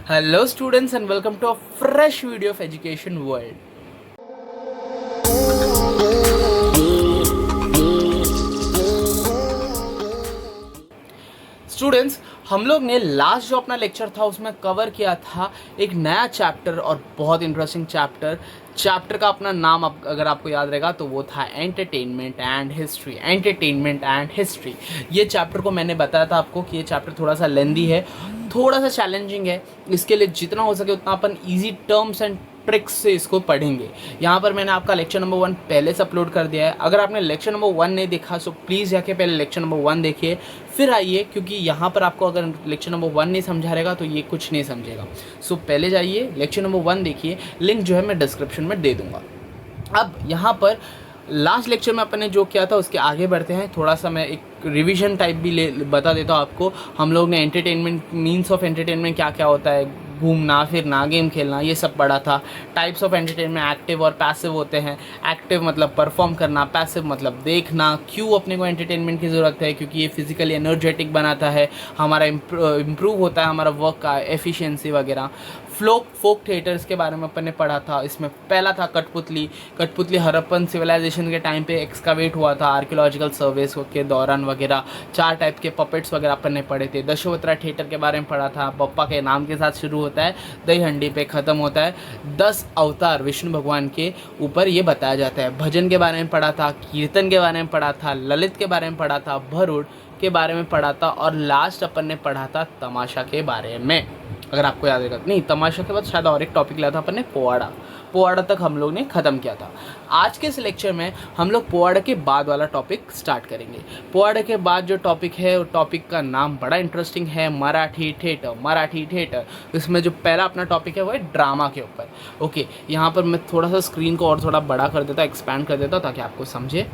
Hello students and welcome to a fresh video of Education World. Students, हम लोग ने last जो अपना लेक्चर था उसमें कवर किया था एक नया चैप्टर और बहुत इंटरेस्टिंग चैप्टर का अपना नाम अगर आपको याद रहेगा तो वो था एंटरटेनमेंट एंड हिस्ट्री। ये चैप्टर को मैंने बताया था आपको कि ये चैप्टर थोड़ा सा लेंदी है, थोड़ा सा चैलेंजिंग है। इसके लिए जितना हो सके उतना अपन ईजी टर्म्स एंड ट्रिक्स से इसको पढ़ेंगे। यहाँ पर मैंने आपका लेक्चर नंबर 1 पहले से अपलोड कर दिया है। अगर आपने लेक्चर नंबर 1 नहीं देखा सो प्लीज़ जाके पहले लेक्चर नंबर 1 देखिए, फिर आइए, क्योंकि यहाँ पर आपको अगर लेक्चर नंबर 1 नहीं समझा रहेगा तो ये कुछ नहीं समझेगा। सो पहले जाइए लेक्चर नंबर 1 देखिए, लिंक जो है मैं डिस्क्रिप्शन में दे दूँगा। अब यहाँ पर लास्ट लेक्चर में अपन ने जो किया था उसके आगे बढ़ते हैं। थोड़ा सा मैं एक रिवीजन टाइप भी बता देता हूँ आपको। हम लोग ने एंटरटेनमेंट, मीन्स ऑफ एंटरटेनमेंट क्या क्या होता है, घूमना फिरना, गेम खेलना, ये सब पढ़ा था। टाइप्स ऑफ एंटरटेनमेंट एक्टिव और पैसिव होते हैं। एक्टिव मतलब परफॉर्म करना, पैसिव मतलब देखना। क्यों अपने को एंटरटेनमेंट की ज़रूरत है? क्योंकि ये फिजिकली एनर्जेटिक बनाता है, हमारा इम्प्रूव होता है हमारा वर्क का एफिशिएंसी वगैरह। फोक थिएटर्स के बारे में अपन ने पढ़ा था। इसमें पहला था कठपुतली हड़प्पन सिविलाइजेशन के टाइम पे एक्सकावेट हुआ था आर्कियोलॉजिकल सर्वेस के दौरान वगैरह। 4 टाइप के पपेट्स वगैरह अपन ने पढ़े थे। दशावतार थिएटर के बारे में पढ़ा था। बप्पा के नाम के साथ शुरू होता है, दही हंडी पे ख़त्म होता है। 10 अवतार विष्णु भगवान के ऊपर ये बताया जाता है। भजन के बारे में पढ़ा था, कीर्तन के बारे में पढ़ा था, ललित के बारे में पढ़ा था, भरुड़ के बारे में पढ़ा था, और लास्ट अपन ने पढ़ा था तमाशा के बारे में। अगर आपको याद है, नहीं, तमाशा के बाद शायद और एक टॉपिक लिया था अपन ने, पोवाड़ा तक हम लोग ने ख़त्म किया था। आज के इस लेक्चर में हम लोग पोवाड़ा के बाद वाला टॉपिक स्टार्ट करेंगे। पोवाड़ा के बाद जो टॉपिक है वो टॉपिक का नाम बड़ा इंटरेस्टिंग है, मराठी थिएटर। इसमें जो पहला अपना टॉपिक है वो है ड्रामा के ऊपर। ओके, यहाँ पर मैं थोड़ा सा स्क्रीन को और थोड़ा बड़ा कर देता, एक्सपैंड कर देता ताकि आपको समझे।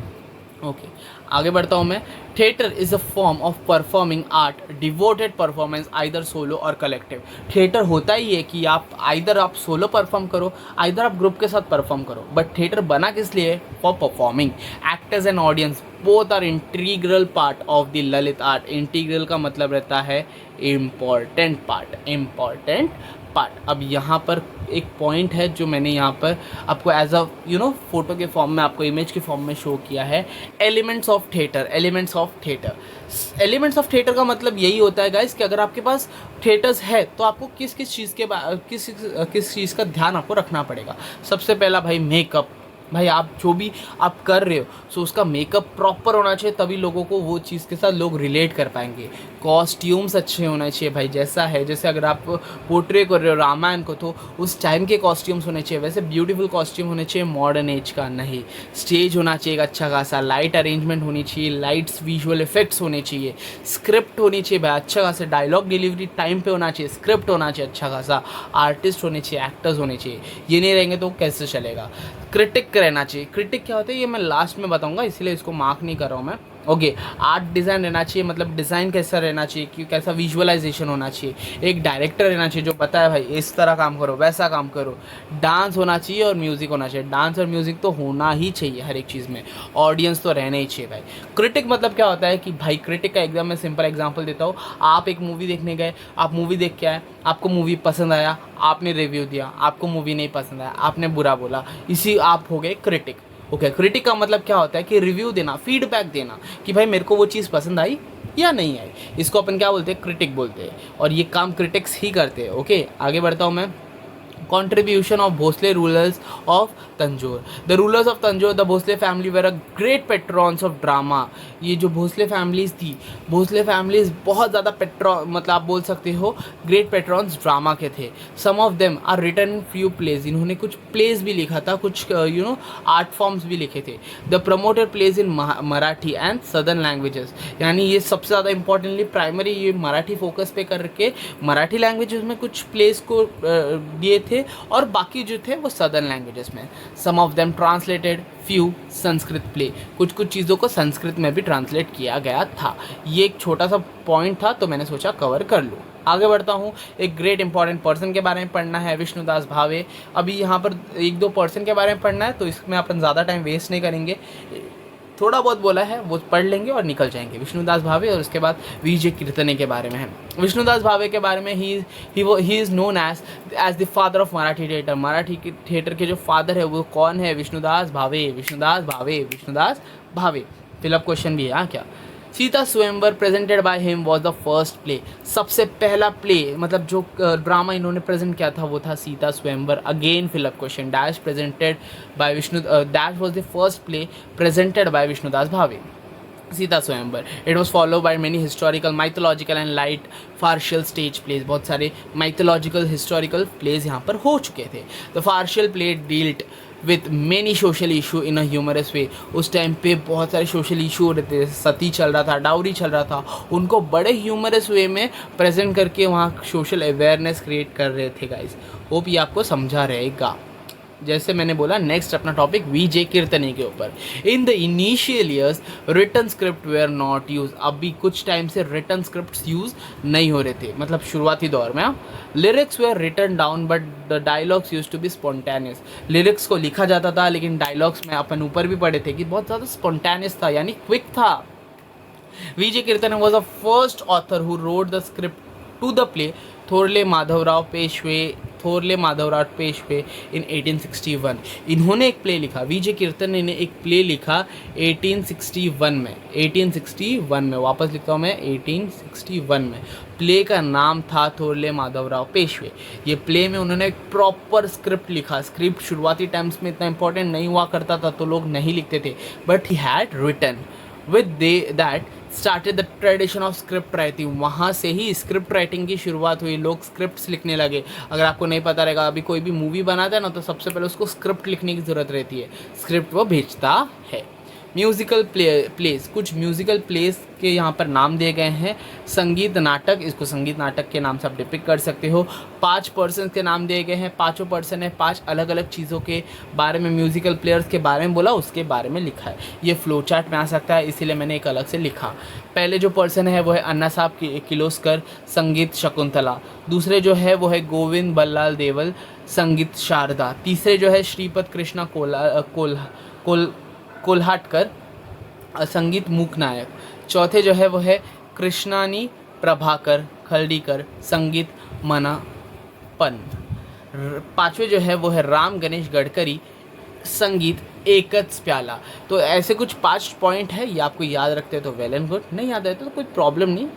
ओके, आगे बढ़ता हूँ मैं। Theatre is a form of performing art, devoted performance, either solo or collective. Theatre होता ही है कि आप सोलो परफॉर्म करो, आइदर आप ग्रुप के साथ परफॉर्म करो। बट थिएटर बना किस लिए? For performing. Actors and audience both are integral part of the lalit art. Integral का मतलब रहता है इम्पॉर्टेंट पार्ट। अब यहाँ पर एक पॉइंट है जो मैंने यहाँ पर आपको एज अ फोटो के फॉर्म में, आपको इमेज के फॉर्म में शो किया है। एलिमेंट्स ऑफ थिएटर का मतलब यही होता है गाइस कि अगर आपके पास थिएटर्स है तो आपको किस चीज़ का ध्यान आपको रखना पड़ेगा। सबसे पहला भाई मेकअप। भाई आप जो भी आप कर रहे हो सो उसका मेकअप प्रॉपर होना चाहिए, तभी लोगों को वो चीज़ के साथ लोग रिलेट कर पाएंगे। कॉस्ट्यूम्स अच्छे होने चाहिए भाई, जैसे अगर आप पोर्ट्रे कर रहे हो रामायण को तो उस टाइम के कॉस्ट्यूम्स होने चाहिए। वैसे ब्यूटीफुल कॉस्ट्यूम होने चाहिए, मॉडर्न एज का नहीं। स्टेज होना चाहिए अच्छा खासा, लाइट अरेंजमेंट होनी चाहिए, लाइट्स विजुअल इफेक्ट्स होने चाहिए, स्क्रिप्ट होनी चाहिए भाई अच्छा खासा, डायलॉग डिलीवरी टाइम पे होना चाहिए, स्क्रिप्ट होना चाहिए अच्छा खासा, आर्टिस्ट होने चाहिए, एक्टर्स होने चाहिए। ये नहीं रहेंगे तो कैसे चलेगा? क्रिटिक रहना चाहिए। क्रिटिक क्या होता है ये मैं लास्ट में बताऊंगा, इसलिए इसको मार्क नहीं कर रहा हूँ मैं। ओके, आर्ट डिज़ाइन रहना चाहिए, मतलब डिज़ाइन कैसा रहना चाहिए कि कैसा विजुअलाइजेशन होना चाहिए। एक डायरेक्टर रहना चाहिए जो बताए भाई इस तरह काम करो, वैसा काम करो। डांस होना चाहिए और म्यूज़िक होना चाहिए। डांस और म्यूज़िक तो होना ही चाहिए हर एक चीज़ में। ऑडियंस तो रहना ही चाहिए भाई। क्रिटिक मतलब क्या होता है कि भाई क्रिटिक का एकदम मैं सिंपल एग्जाम्पल देता हूँ। आप एक मूवी देखने गए, आप मूवी देख के आए, आपको मूवी पसंद आया, आपने रिव्यू दिया, आपको मूवी नहीं पसंद आया, आपने बुरा बोला, इसी आप हो गए क्रिटिक। ओके, क्रिटिक का मतलब क्या होता है कि रिव्यू देना, फीडबैक देना कि भाई मेरे को वो चीज़ पसंद आई या नहीं आई। इसको अपन क्या बोलते हैं? क्रिटिक बोलते हैं, और ये काम क्रिटिक्स ही करते हैं। ओके, आगे बढ़ता हूँ मैं। Contribution of Bhosle rulers of Tanjore. The rulers of Tanjore, the Bhosle family were a great patrons of drama. ये जो भोसले फैमिलीज थी, भोसले फैमिलीज बहुत ज़्यादा मतलब आप बोल सकते हो ग्रेट पेट्रॉन्स ड्रामा के थे। Some of them are written in few plays. इन्होंने कुछ प्लेज भी लिखा था, कुछ आर्ट फॉर्म्स भी लिखे थे। The promoted plays in Marathi and southern languages. यानी ये सबसे ज़्यादा इंपॉर्टेंटली प्राइमरी ये मराठी फोकस पे करके मराठी लैंग्वेजेस में कुछ प्लेस को दिए थे, और बाकी जो थे वो सदर्न लैंग्वेजेस में। Some of them translated few Sanskrit play. कुछ चीज़ों को संस्कृत में भी ट्रांसलेट किया गया था। ये एक छोटा सा पॉइंट था तो मैंने सोचा कवर कर लूँ। आगे बढ़ता हूँ। एक ग्रेट इंपॉर्टेंट पर्सन के बारे में पढ़ना है, विष्णुदास भावे। अभी यहाँ पर 1-2 पर्सन के बारे में पढ़ना है तो इसमें अपन ज़्यादा टाइम वेस्ट नहीं करेंगे। थोड़ा बहुत बोला है वो पढ़ लेंगे और निकल जाएंगे। विष्णुदास भावे और उसके बाद वीजे कीर्तने के बारे में है। विष्णुदास भावे के बारे में he is known as the father of Marathi theatre. Marathi theatre के जो फादर है वो कौन है? विष्णुदास भावे, विष्णुदास भावे, विष्णुदास भावे। फिलअप क्वेश्चन भी है हाँ क्या। सीता स्वयंवर presented by him was the first play. सबसे पहला प्ले मतलब जो ड्रामा इन्होंने प्रेजेंट किया था वो था Sita Swayamvar. Again fill up question, dash presented by Vishnu, dash was the first play presented by Vishnudas Bhave, Sita Swayamvar. It was follow by many historical, mythological and light farcical stage plays. बहुत सारे माइथोलॉजिकल हिस्टोरिकल प्लेज यहाँ पर हो चुके थे। The farcical play dealt with many social issue in a humorous way. उस time पे बहुत सारे सोशल इशू हो रहे थे, सती चल रहा था, डाउरी चल रहा था, उनको बड़े ह्यूमरस वे में प्रेजेंट करके वहाँ सोशल अवेयरनेस क्रिएट कर रहे थे गाइस। होप ये आपको समझा रहेगा। जैसे मैंने बोला नेक्स्ट अपना टॉपिक वीजे कीर्तने के ऊपर। In the initial years written script were not use. अभी कुछ टाइम से रिटन स्क्रिप्ट यूज नहीं हो रहे थे, मतलब शुरुआती दौर में। Lyrics were written down but the dialogues use to be spontaneous. Lyrics को लिखा जाता था लेकिन डायलॉग्स में अपन ऊपर भी पढ़े थे कि बहुत ज़्यादा स्पॉन्टेनियस था, यानी क्विक था। V J Kirtane was the first author who wrote the script to the play Thorle Madhavrao Peshwe in 1861। इन्होंने एक प्ले लिखा, वीजे कीर्तने ने एक प्ले लिखा 1861 में, वापस लिखता हूँ मैं 1861 में। प्ले का नाम था थोरले माधवराव पेशवे। ये प्ले में उन्होंने एक प्रॉपर स्क्रिप्ट लिखा। स्क्रिप्ट शुरुआती टाइम्स में इतना इंपॉर्टेंट नहीं हुआ करता था तो लोग नहीं लिखते थे, but he had written with that started the tradition of script writing. वहाँ से ही स्क्रिप्ट राइटिंग की शुरुआत हुई, लोग स्क्रिप्ट्स लिखने लगे। अगर आपको नहीं पता रहेगा, अभी कोई भी मूवी बनाता है ना तो सबसे पहले उसको स्क्रिप्ट लिखने की ज़रूरत रहती है, स्क्रिप्ट वो भेजता है। म्यूज़िकल प्लेस, कुछ म्यूज़िकल प्लेस के यहाँ पर नाम दिए गए हैं। संगीत नाटक, इसको संगीत नाटक के नाम से आप डिपिक्ट कर सकते हो। 5 पर्सन के नाम दिए गए हैं, 5 पर्सन है, 5 अलग अलग चीज़ों के बारे में, म्यूज़िकल प्लेयर्स के बारे में बोला, उसके बारे में लिखा है। ये फ्लो चार्ट में आ सकता है, इसीलिए मैंने एक अलग से लिखा। पहले जो पर्सन है वो है अन्ना साहब किर्लोस्कर, संगीत शकुंतला। दूसरे जो है वो है गोविंद बल्लाल देवल, संगीत शारदा। तीसरे जो है श्रीपद कृष्णा कोल्हाटकर, संगीत मूक नायक। चौथे जो है वो है कृष्णानी प्रभाकर खलडीकर, संगीत मनापन। 5वें जो है वो है राम गणेश गडकरी, संगीत एकच प्याला। तो ऐसे कुछ 5 पॉइंट है, ये आपको याद रखते हो तो वेल एंड गुड, नहीं याद रहते तो कोई प्रॉब्लम नहीं,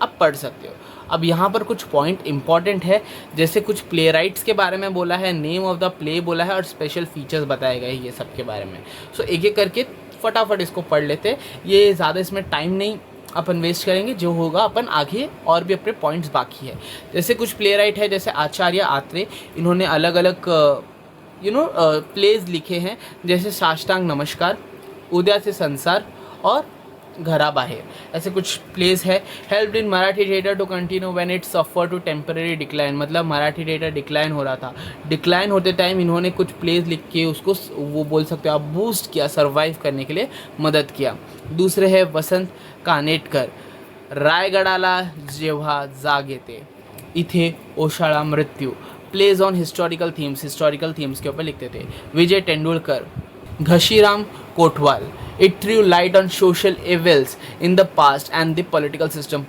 आप पढ़ सकते हो। अब यहाँ पर कुछ पॉइंट इंपॉर्टेंट है, जैसे कुछ प्ले राइट्स के बारे में बोला है, नेम ऑफ द प्ले बोला है और स्पेशल फीचर्स बताए गए ये सब के बारे में। सो एक एक करके फटाफट इसको पढ़ लेते, ये ज़्यादा इसमें टाइम नहीं अपन वेस्ट करेंगे, जो होगा अपन आगे और भी अपने पॉइंट्स बाकी है। जैसे कुछ प्ले राइट है, जैसे आचार्य आत्रे, इन्होंने अलग अलग प्लेज लिखे हैं, जैसे साष्टांग नमस्कार, उदय से संसार और घरा बाहर, ऐसे कुछ प्लेस है। Helped in Marathi theatre to continue when it suffer to temporary decline, मतलब मराठी थिएटर डिक्लाइन हो रहा था, डिक्लाइन होते टाइम इन्होंने कुछ प्लेस लिख के उसको वो बोल सकते हो आप बूस्ट किया, सर्वाइव करने के लिए मदद किया। दूसरे है वसंत कानेटकर, रायगडाला जेव्हा जाग येते, इथे ओशाळा मृत्यू, प्लेज ऑन हिस्टोरिकल थीम्स के ऊपर लिखते थे। Vijay Tendulkar, Ghashiram Kotwal, it threw light on social evils in the past and the political system,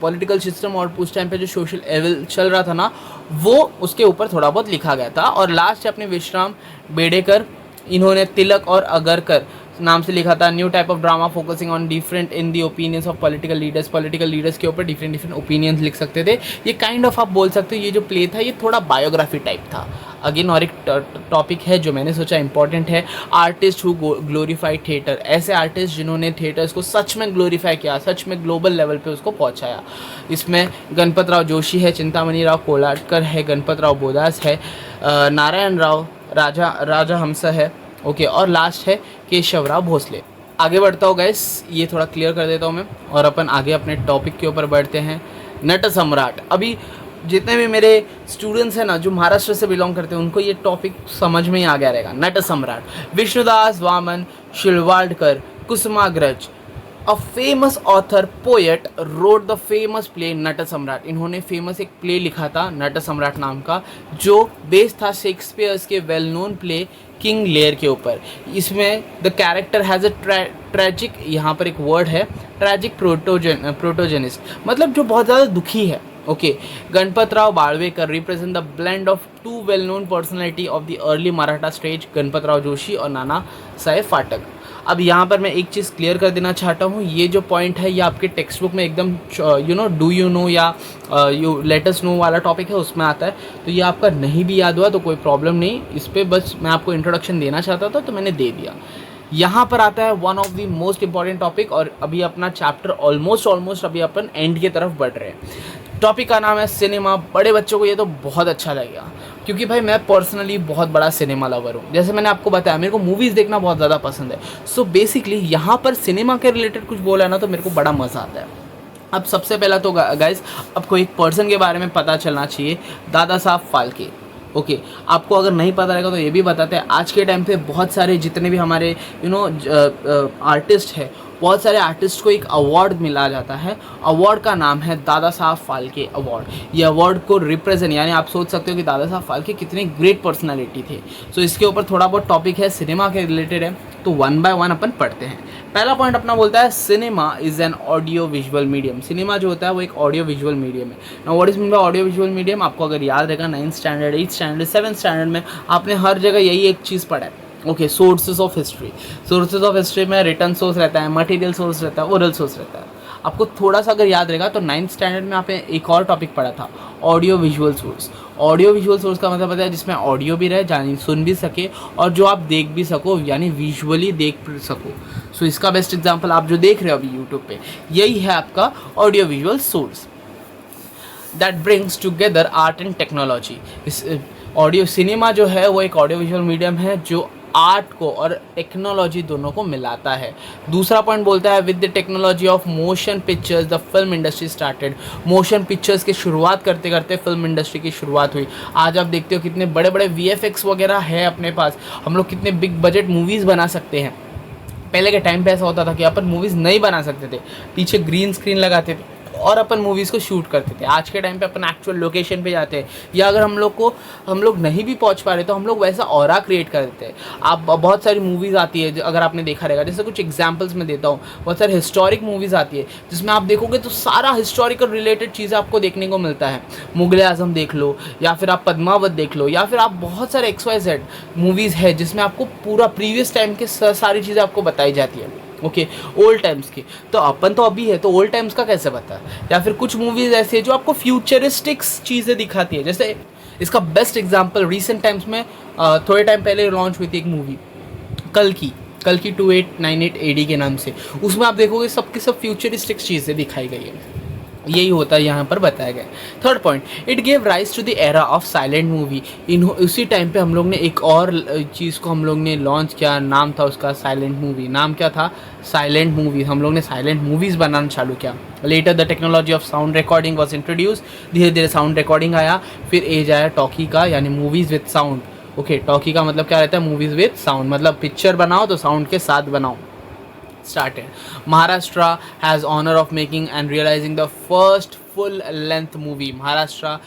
और उस टाइम पे जो सोशल एविल चल रहा था ना वो उसके ऊपर थोड़ा बहुत लिखा गया था। और लास्ट अपने विश्राम बेडेकर, इन्होंने तिलक और अगरकर नाम से लिखा था, new type of drama focusing on different in the opinions of political leaders के ऊपर डिफरेंट ओपिनियंस लिख सकते थे। ये काइंड ऑफ आप बोल सकते हो ये जो प्ले था ये थोड़ा बायोग्राफी टाइप था। अगेन और एक टॉपिक है जो मैंने सोचा इंपॉर्टेंट है, आर्टिस्ट हु ग्लोरीफाइड थिएटर, ऐसे आर्टिस्ट जिन्होंने थिएटर्स को सच में ग्लोरीफाई किया, सच में ग्लोबल लेवल पे उसको पहुंचाया। इसमें गणपतराव जोशी है, चिंतामणि राव कोलाटकर है, गणपतराव बोदास है, नारायण राव राजा हंस है, ओके, और लास्ट है केशवराव भोसले। आगे बढ़ता हूँ गाइस, ये थोड़ा क्लियर कर देता हूँ मैं और अपन आगे अपने टॉपिक के ऊपर बढ़ते हैं। नट सम्राट, अभी जितने भी मेरे स्टूडेंट्स हैं ना जो महाराष्ट्र से बिलोंग करते हैं उनको ये टॉपिक समझ में ही आ गया रहेगा। Nat Samrat, Vishnudas Waman Shirwadkar Kusumagraj, a famous author poet wrote the famous play Nat Samrat. इन्होंने फेमस एक प्ले लिखा था नट सम्राट नाम का, जो बेस्ड था शेक्सपियर्स के well known play King Lear के ऊपर। इसमें the character has a tragic, यहाँ पर एक वर्ड है ट्रैजिक प्रोटोजेनिस्ट, मतलब जो बहुत ज़्यादा दुखी है। Okay, Ganpatrao Balvekar represent the blend of two well known personality of the early Maratha stage, Ganpatrao Joshi और नाना साहेब फाटक। अब यहाँ पर मैं एक चीज़ क्लियर कर देना चाहता हूँ, ये जो पॉइंट है ये आपके टेक्स्ट बुक में एकदम डू यू नो या यू लेट अस नो वाला टॉपिक है, उसमें आता है। तो ये आपका नहीं भी याद हुआ तो कोई प्रॉब्लम नहीं, इस पर बस मैं आपको इंट्रोडक्शन देना चाहता था तो मैंने दे दिया। यहाँ पर आता है one of the most important topic, और अभी अपना चैप्टर ऑलमोस्ट अभी अपन एंड की तरफ बढ़ रहे हैं। टॉपिक का नाम है सिनेमा। बड़े बच्चों को ये तो बहुत अच्छा लगेगा, क्योंकि भाई मैं पर्सनली बहुत बड़ा सिनेमा लवर हूँ। जैसे मैंने आपको बताया मेरे को मूवीज़ देखना बहुत ज़्यादा पसंद है। सो बेसिकली यहाँ पर सिनेमा के रिलेटेड कुछ बोला ना तो मेरे को बड़ा मज़ा आता है। अब सबसे पहला तो गाइस आपको एक पर्सन के बारे में पता चलना चाहिए, दादा साहब फाल्के। ओके, आपको अगर नहीं पता रहेगा तो ये भी बताते हैं, आज के टाइम पे बहुत सारे जितने भी हमारे आर्टिस्ट है, बहुत सारे आर्टिस्ट को एक अवार्ड मिला जाता है। अवार्ड का नाम है दादा साहब फाल्के अवार्ड। ये अवार्ड को रिप्रेजेंट, यानी आप सोच सकते हो कि दादा साहब फाल्के कितने ग्रेट पर्सनालिटी थे। सो इसके ऊपर थोड़ा बहुत टॉपिक है, सिनेमा के रिलेटेड है, तो वन बाय वन अपन पढ़ते हैं। पहला पॉइंट अपना बोलता है cinema is an audio visual medium. Cinema जो होता है वो एक ऑडियो विजुअल मीडियम है। Now what is mean by audio visual medium, आपको अगर याद रहेगा 9th standard 8th standard 7th standard में आपने हर जगह यही एक चीज़ पढ़ा है। ओके, सोर्सेज ऑफ हिस्ट्री में रिटर्न सोर्स रहता है, मटेरियल सोर्स रहता है, ओरल सोर्स रहता है। आपको थोड़ा सा अगर याद रहेगा तो 9th स्टैंडर्ड में आपने एक और टॉपिक पढ़ा था, audio visual source. Audio visual source का मतलब पता है जिसमें ऑडियो भी रहे, यानी सुन भी सके, और जो आप देख भी सको, यानी विजुअली देख सको। सो इसका बेस्ट एग्जांपल आप जो देख रहे हो अभी यूट्यूब पे, यही है आपका audio visual source that brings together art and technology. इस ऑडियो सिनेमा जो है वो एक ऑडियो विजुअल मीडियम है जो आर्ट को और टेक्नोलॉजी दोनों को मिलाता है। दूसरा पॉइंट बोलता है with the technology of motion pictures the film industry started. Motion pictures की शुरुआत करते करते फिल्म इंडस्ट्री की शुरुआत हुई। आज आप देखते हो कितने बड़े बड़े VFX वगैरह है अपने पास, हम लोग कितने बिग बजट मूवीज़ बना सकते हैं। पहले के टाइम पे ऐसा होता था कि अपन मूवीज़ नहीं बना सकते थे, पीछे ग्रीन स्क्रीन लगाते थे और अपन मूवीज़ को शूट करते थे। आज के टाइम पे अपन एक्चुअल लोकेशन पे जाते हैं, या अगर हम लोग नहीं भी पहुंच पा रहे तो हम लोग वैसा ऑरा क्रिएट कर देते हैं। आप बहुत सारी मूवीज़ आती है अगर आपने देखा रहेगा, जैसे कुछ एग्जांपल्स मैं देता हूँ, बहुत सारी हिस्टोरिक मूवीज़ आती है जिसमें आप देखोगे तो सारा हिस्टोरिकल रिलेटेड चीज़ें आपको देखने को मिलता है। मुगल आजम देख लो, या फिर आप पद्मावत देख लो, या फिर आप बहुत सारे XYZ मूवीज़ है जिसमें आपको पूरा प्रीवियस टाइम के सारी चीज़ें आपको बताई जाती है। ओके, ओल्ड टाइम्स की तो अपन तो अभी है तो ओल्ड टाइम्स का कैसे पता है। या फिर कुछ मूवीज़ ऐसी है जो आपको फ्यूचरिस्टिक्स चीज़ें दिखाती है। जैसे इसका बेस्ट एग्जांपल रिसेंट टाइम्स में थोड़े टाइम पहले लॉन्च हुई थी एक मूवी कल की 2898 AD के नाम से। उसमें आप देखोगे सबकी सब फ्यूचरिस्टिक्स चीज़ें दिखाई गई है। यही होता है यहाँ पर बताया गया। Third point, it gave rise to the era of silent movie. उसी टाइम पे हम लोग ने एक और चीज़ को हम लोग ने लॉन्च किया, नाम था उसका साइलेंट मूवी। नाम क्या था? Silent movie. हम लोग ने साइलेंट मूवीज़ बनाना चालू किया। Later the technology of sound recording was introduce. धीरे धीरे साउंड रिकॉर्डिंग आया, फिर एज आया टॉकी का, यानी movies with sound. Okay, talkie का मतलब क्या रहता है? मूवीज़ विद साउंड, मतलब पिक्चर बनाओ तो साउंड के साथ बनाओ। Started. Maharashtra has honor of making and realizing the first full length movie. Maharashtra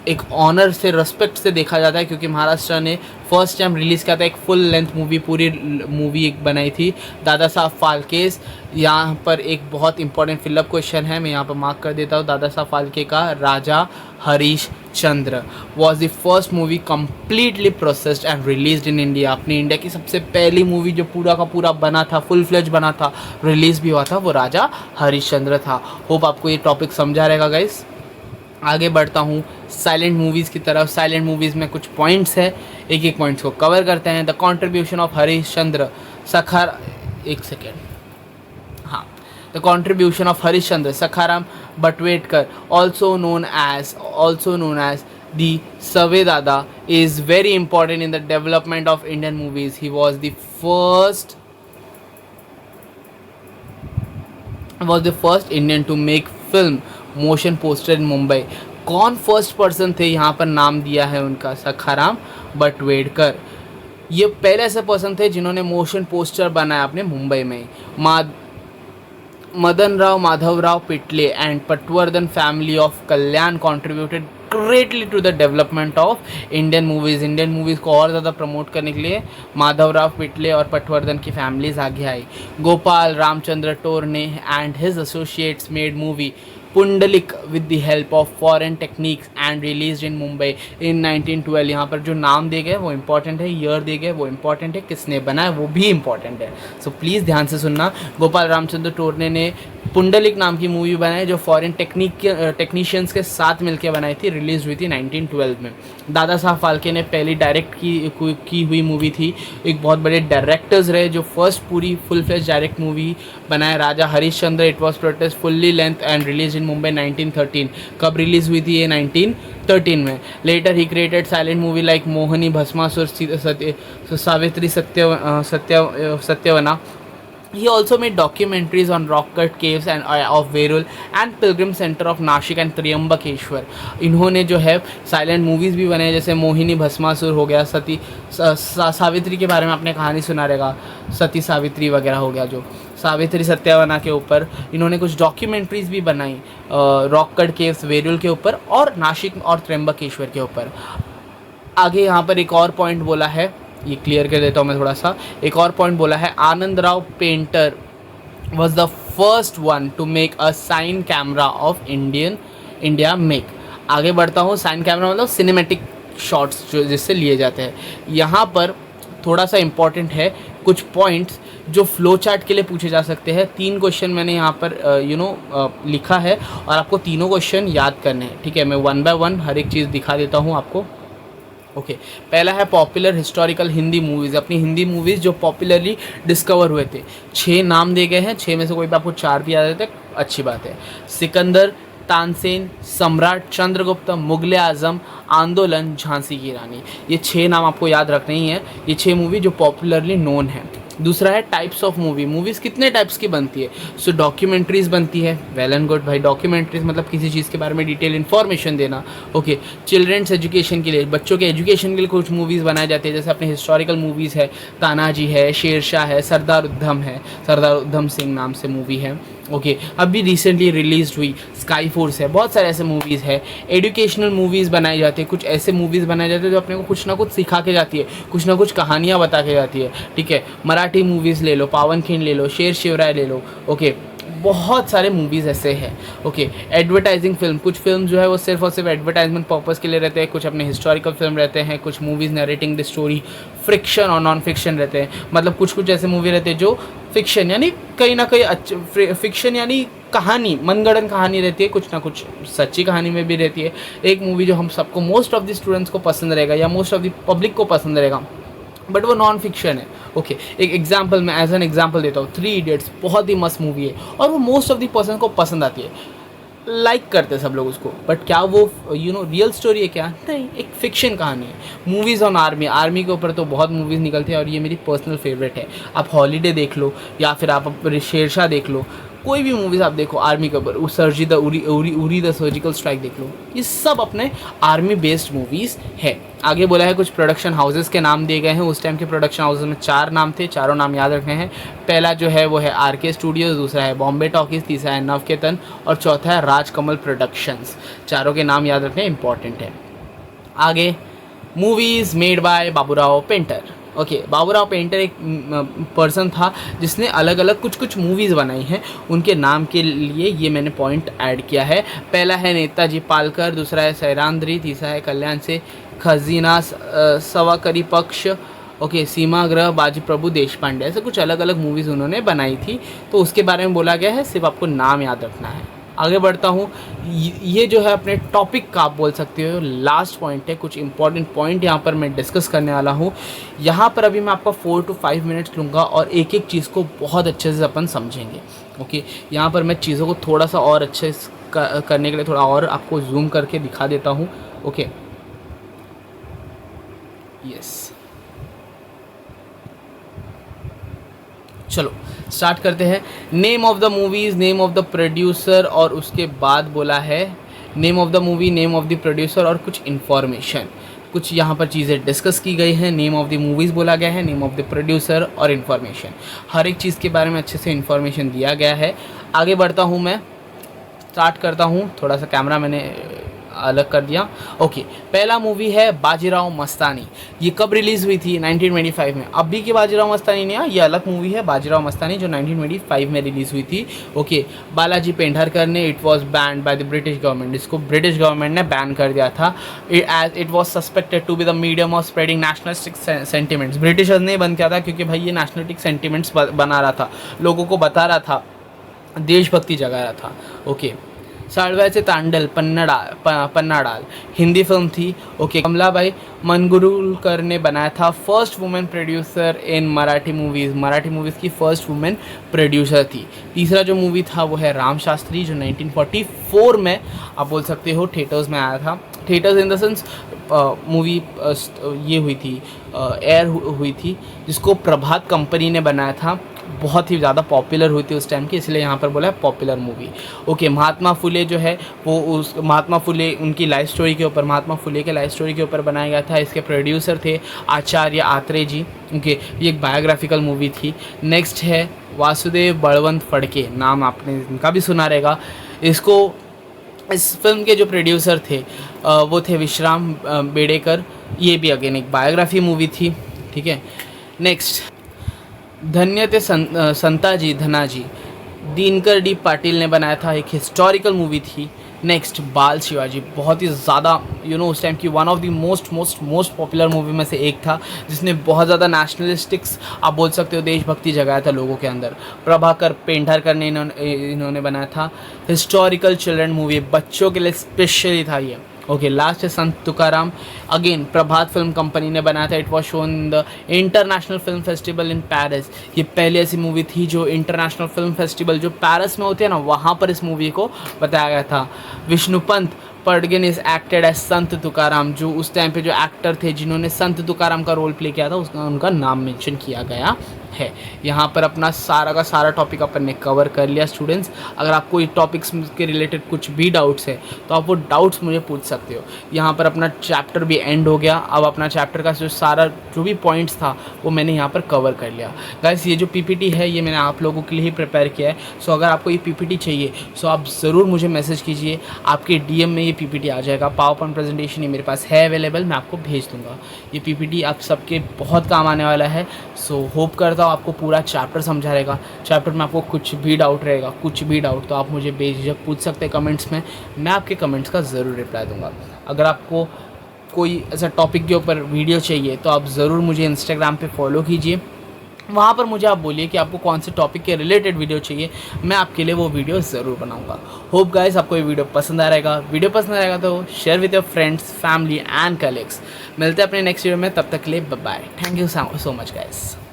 एक ऑनर से रिस्पेक्ट से देखा जाता है क्योंकि महाराष्ट्र ने फर्स्ट टाइम रिलीज़ किया था एक फुल लेंथ मूवी, पूरी मूवी एक बनाई थी, दादा साहब फाल्केस। यहाँ पर एक बहुत इंपॉर्टेंट फिलअप क्वेश्चन है, मैं यहाँ पर मार्क कर देता हूँ। दादा साहब फाल्के का Raja Harish Chandra was the first movie completely processed and released in India. अपनी इंडिया की सबसे पहली मूवी जो पूरा का पूरा बना था, फुल फ्लेज बना था, रिलीज़ भी हुआ था, वो राजा हरीश चंद्र था। होप आपको ये टॉपिक समझा रहेगा गाइस। आगे बढ़ता हूँ साइलेंट मूवीज़ की तरफ। साइलेंट मूवीज़ में कुछ पॉइंट्स है, एक एक पॉइंट्स को कवर करते हैं। The contribution of Harish Chandra सखार, एक सेकेंड, हाँ, the contribution of Harish Chandra Sakharam Bhatavdekar also known as the Save Dada is very important in the development of Indian movies. He was the first Indian to make film motion poster in Mumbai. कौन first person थे? यहाँ पर नाम दिया है उनका, सखाराम बटवेडकर। ये पहले ऐसे पर्सन थे जिन्होंने मोशन पोस्टर बनाया अपने मुंबई में। Madan Rao Madhavrao Pitale and Patwardhan family of Kalyan contributed greatly to the development of Indian movies. Indian movies को और ज़्यादा प्रमोट करने के लिए माधवराव पिटले और पटवर्धन की फैमिलीज आगे आई। Gopal Ramchandra Torne and his associates made movie Pundalik with the help of foreign techniques and release in Mumbai in 1912। यहाँ पर जो नाम दिए गए वो इंपॉर्टेंट है, ईयर दिए गए वो इंपॉर्टेंट है, किसने बनाया वो भी इंपॉर्टेंट है। सो प्लीज़ ध्यान से सुनना। गोपाल रामचंद्र टोरने ने पुंडलिक नाम की मूवी बनाई जो फॉरेन टेक्नीशियंस के साथ मिलकर बनाई थी, रिलीज हुई थी 1912 में। दादा साहब फाल्के ने पहली डायरेक्ट की हुई मूवी थी। एक बहुत बड़े डायरेक्टर्स रहे जो फर्स्ट पूरी फुल फ्लेज डायरेक्ट मूवी बनाए, Raja Harishchandra. It was protest fully length and release in Mumbai 1913। कब रिलीज हुई थी ये? 1913 में। लेटर ही created silent movie like Mohini Bhasmasur, Savitri सत्यवना। He also made documentaries on rock cut caves and of Verul and Pilgrim Center of Nashik and Triambakeshwar। इन्होंने जो है silent movies भी बनाए, जैसे मोहिनी भस्मासुर हो गया, सती सावित्री के बारे में आपने कहानी सुना रहेगा, सती सावित्री वगैरह हो गया, जो सावित्री सत्यवना के ऊपर इन्होंने कुछ डॉक्यूमेंट्रीज़ भी बनाई, रॉक कट केव्स वेरुल के ऊपर और नासिक और त्र्यंबकेश्वर के ऊपर। आगे यहाँ पर एक और पॉइंट बोला है, ये क्लियर कर देता हूँ मैं थोड़ा सा। एक और पॉइंट बोला है, Anand Rao painter was the first one to make a cine camera of India make. आगे बढ़ता हूँ। साइन कैमरा मतलब सिनेमैटिक शॉट्स जो जिससे लिए जाते हैं। यहाँ पर थोड़ा सा इम्पॉर्टेंट है, कुछ पॉइंट्स जो फ्लो चार्ट के लिए पूछे जा सकते हैं। 3 क्वेश्चन मैंने यहाँ पर लिखा है और आपको तीनों क्वेश्चन याद करने हैं, ठीक है। मैं 1 बाय 1 हर एक चीज़ दिखा देता हूँ आपको। ओके पहला है पॉपुलर हिस्टोरिकल हिंदी मूवीज़, अपनी हिंदी मूवीज़ जो पॉपुलरली डिस्कवर हुए थे। 6 नाम दिए गए हैं, 6 में से कोई भी आपको 4 भी याद रहते अच्छी बात है। सिकंदर, तानसेन, सम्राट, चंद्रगुप्त, मुगल आज़म, आंदोलन, झांसी की रानी। ये 6 नाम आपको याद रखने ही हैं। ये 6 मूवी जो पॉपुलरली नोन है। दूसरा है टाइप्स ऑफ मूवी। मूवीज़ कितने टाइप्स की बनती है? सो डॉक्यूमेंट्रीज़ बनती है, वेल एंड गुड भाई। डॉक्यूमेंट्रीज़ मतलब किसी चीज़ के बारे में डिटेल इन्फॉर्मेशन देना। ओके चिल्ड्रेंस एजुकेशन के लिए, बच्चों के एजुकेशन के लिए कुछ मूवीज़ बनाई जाती है, जैसे अपने हिस्टोरिकल मूवीज़ है, तानाजी है, शेरशाह है, सरदार उद्धम है, सरदार उद्धम सिंह नाम से मूवी है। ओके अभी रिसेंटली रिलीज हुई स्काई फोर्स है, बहुत सारे ऐसे मूवीज़ है। एजुकेशनल मूवीज़ बनाई जाती है, कुछ ऐसे मूवीज़ बनाए जाते हैं जो अपने को कुछ ना कुछ सिखा के जाती है, कुछ ना कुछ कहानियाँ बता के जाती है, ठीक है। मराठी मूवीज़ ले लो, पावनखिंड ले लो, शेर शिवराय ले लो। ओके बहुत सारे मूवीज़ ऐसे हैं। ओके एडवर्टाइजिंग फिल्म, कुछ फिल्म जो है वो सिर्फ और सिर्फ एडवर्टाइजमेंट पर्पज़ के लिए रहते हैं, कुछ अपने हिस्टोरिकल फिल्म रहते हैं, कुछ movies narrating the story, friction और नॉन फिक्शन रहते हैं। मतलब कुछ कुछ ऐसे मूवी रहते हैं जो फिक्शन यानी कहीं ना कहीं फिक्शन यानी कहानी, मनगढ़ंत कहानी रहती है, कुछ ना कुछ सच्ची कहानी में भी रहती है। एक मूवी जो हम सबको मोस्ट ऑफ द स्टूडेंट्स को पसंद रहेगा या मोस्ट ऑफ द पब्लिक को पसंद रहेगा, बट वो नॉन फिक्शन है। ओके एक एग्जांपल मैं एज एन एग्जांपल देता हूँ, 3 इडियट्स बहुत ही मस्त मूवी है और वो मोस्ट ऑफ द पर्सन को पसंद आती है, लाइक करते हैं सब लोग उसको, बट क्या वो रियल स्टोरी है? क्या नहीं, एक फिक्शन कहानी है। मूवीज़ ऑन आर्मी, आर्मी के ऊपर तो बहुत मूवीज़ निकलती है और ये मेरी पर्सनल फेवरेट है। आप हॉलीडे देख लो या फिर आप शेरशाह देख लो, कोई भी मूवीज़ आप देखो आर्मी के ऊपर, उरी द सर्जिकल स्ट्राइक देख लो, ये सब अपने आर्मी बेस्ड मूवीज़ है। आगे बोला है कुछ प्रोडक्शन हाउसेस के नाम दिए गए हैं। उस टाइम के प्रोडक्शन हाउसेस में 4 नाम थे, चारों नाम याद रखने हैं। पहला जो है वो है आरके स्टूडियोज़, दूसरा है बॉम्बे टॉकीज़, तीसरा है नवकेतन और चौथा है राजकमल प्रोडक्शंस। चारों के नाम याद रखने इंपॉर्टेंट है। आगे movies made by Baburao painter. Okay Baburao painter एक पर्सन था जिसने अलग अलग कुछ कुछ मूवीज़ बनाई हैं, उनके नाम के लिए ये मैंने पॉइंट ऐड किया है। पहला है नेताजी पालकर, दूसरा है सैरांद्री, तीसरा है कल्याण से खजीना, सवाकरी पक्ष, ओके सीमाग्रह, बाजी प्रभु देशपांडे, ऐसे कुछ अलग अलग मूवीज़ उन्होंने बनाई थी, तो उसके बारे में बोला गया है, सिर्फ आपको नाम याद रखना है। आगे बढ़ता हूँ। ये जो है अपने टॉपिक का आप बोल सकते हो लास्ट पॉइंट है। कुछ इंपॉर्टेंट पॉइंट यहाँ पर मैं डिस्कस करने वाला हूँ। यहाँ पर अभी मैं आपका 4 to 5 मिनट्स लूँगा और एक एक चीज़ को बहुत अच्छे से अपन समझेंगे। ओके यहाँ पर मैं चीज़ों को थोड़ा सा और अच्छे करने के लिए थोड़ा और आपको जूम करके दिखा देता हूँ। ओके यस चलो स्टार्ट करते हैं। Name of the movies, name of the producer और उसके बाद बोला है name of the movie, name of the producer और कुछ इन्फॉर्मेशन। कुछ यहाँ पर चीज़ें डिस्कस की गई हैं। नेम ऑफ द मूवीज़ बोला गया है, नेम ऑफ द प्रोड्यूसर और इन्फॉर्मेशन। हर एक चीज़ के बारे में अच्छे से इन्फॉर्मेशन दिया गया है। आगे बढ़ता हूँ मैं, स्टार्ट करता हूँ। थोड़ा सा कैमरा मैंने अलग कर दिया। ओके, पहला मूवी है बाजीराव मस्तानी। ये कब रिलीज़ हुई थी? 1925 में। अभी की बाजीराव मस्तानी नहीं है, ये अलग मूवी है बाजीराव मस्तानी जो 1925 में रिलीज़ हुई थी। ओके, बालाजी पेंढारकर ने, it was banned by the British government, इसको ब्रिटिश गवर्नमेंट ने बैन कर दिया था as it was suspected to be the medium of spreading nationalistic sentiments. Britishers ने बंद किया था क्योंकि भाई ये नेशनलिस्टिक सेंटिमेंट्स बना रहा था, लोगों को बता रहा था, देशभक्ति जगा रहा था। ओके, साळव्याचे तांडल पन्नाडाल हिंदी फिल्म थी। ओके, कमलाबाई मनगुरुलकर ने बनाया था, first women producer in Marathi movies की फर्स्ट वुमेन प्रोड्यूसर थी। तीसरा जो मूवी था वो है राम शास्त्री जो 1944 में आप बोल सकते हो थिएटर्स में आया था। Theatres in the sense movie ये हुई थी, एयर हुई थी, जिसको प्रभात कंपनी ने बनाया था। बहुत ही ज़्यादा पॉपुलर हुई थी उस टाइम की, इसलिए यहाँ पर बोला है popular movie. Okay, Mahatma Phule जो है वो उस महात्मा फुले उनकी लाइफ स्टोरी के ऊपर, महात्मा फुले के लाइफ स्टोरी के ऊपर बनाया गया था। इसके प्रोड्यूसर थे आचार्य आत्रे जी। ओके, ये एक बायोग्राफिकल मूवी थी। नेक्स्ट है वासुदेव बळवंत फड़के, नाम आपने इनका भी सुना रहेगा। इस फिल्म के जो प्रोड्यूसर थे वो थे विश्राम बेडेकर। ये भी अगेन एक बायोग्राफी मूवी थी। ठीक है, नेक्स्ट धन्य ते संताजी धनाजी, दिनकर डी पाटिल ने बनाया था, एक हिस्टोरिकल मूवी थी। नेक्स्ट बाल शिवाजी, बहुत ही ज़्यादा उस टाइम की one of the most popular movie में से एक था, जिसने बहुत ज़्यादा नेशनलिस्टिक्स आप बोल सकते हो देशभक्ति जगाया था लोगों के अंदर। प्रभाकर पेंढारकर ने इन्होंने बनाया था। हिस्टोरिकल चिल्ड्रन मूवी, बच्चों के लिए स्पेशली था ये। ओके, लास्ट है संत तुकाराम, अगेन प्रभात फिल्म कंपनी ने बनाया था। It was shown in the international film festival in Paris. ये पहली ऐसी मूवी थी जो इंटरनेशनल फिल्म फेस्टिवल जो पेरिस में होते हैं ना, वहाँ पर इस मूवी को बताया गया था। विष्णुपंत पडगेन इज एक्टेड एज संत तुकाराम, जो उस टाइम पे जो एक्टर थे जिन्होंने संत तुकाराम का रोल प्ले किया था उनका नाम मेंशन किया गया है। यहाँ पर अपना सारा का सारा टॉपिक अपन ने कवर कर लिया स्टूडेंट्स। अगर आपको ये टॉपिक्स के रिलेटेड कुछ भी डाउट्स है तो आप वो डाउट्स मुझे पूछ सकते हो। यहाँ पर अपना चैप्टर भी एंड हो गया। अब अपना चैप्टर का जो भी पॉइंट्स था वो मैंने यहाँ पर कवर कर लिया। गाइस, ये जो पीपीटी है ये मैंने आप लोगों के लिए ही प्रिपेयर किया है। सो अगर आपको ये पीपीटी चाहिए सो आप ज़रूर मुझे मैसेज कीजिए, आपके डीएम में ये पीपीटी आ जाएगा। पावर पॉइंट प्रेजेंटेशन ये मेरे पास है अवेलेबल, मैं आपको भेज दूँगा। ये पीपीटी आप सबके बहुत काम आने वाला है। सो होप करता हूँ आपको पूरा चैप्टर समझा रहेगा। चैप्टर में आपको कुछ भी डाउट रहेगा, तो आप मुझे बेझिझक पूछ सकते हैं कमेंट्स में, मैं आपके कमेंट्स का ज़रूर रिप्लाई दूंगा। अगर आपको कोई ऐसा टॉपिक के ऊपर वीडियो चाहिए तो आप ज़रूर मुझे इंस्टाग्राम पे फॉलो कीजिए। वहाँ पर मुझे आप बोलिए कि आपको कौन से टॉपिक के रिलेटेड वीडियो चाहिए, मैं आपके लिए वो वीडियो ज़रूर बनाऊंगा। होप गाइस आपको ये वीडियो पसंद आएगा तो share with your friends, family and colleagues. मिलते हैं अपने नेक्स्ट वीडियो में, तब तक के लिए bye bye. Thank you so much guys.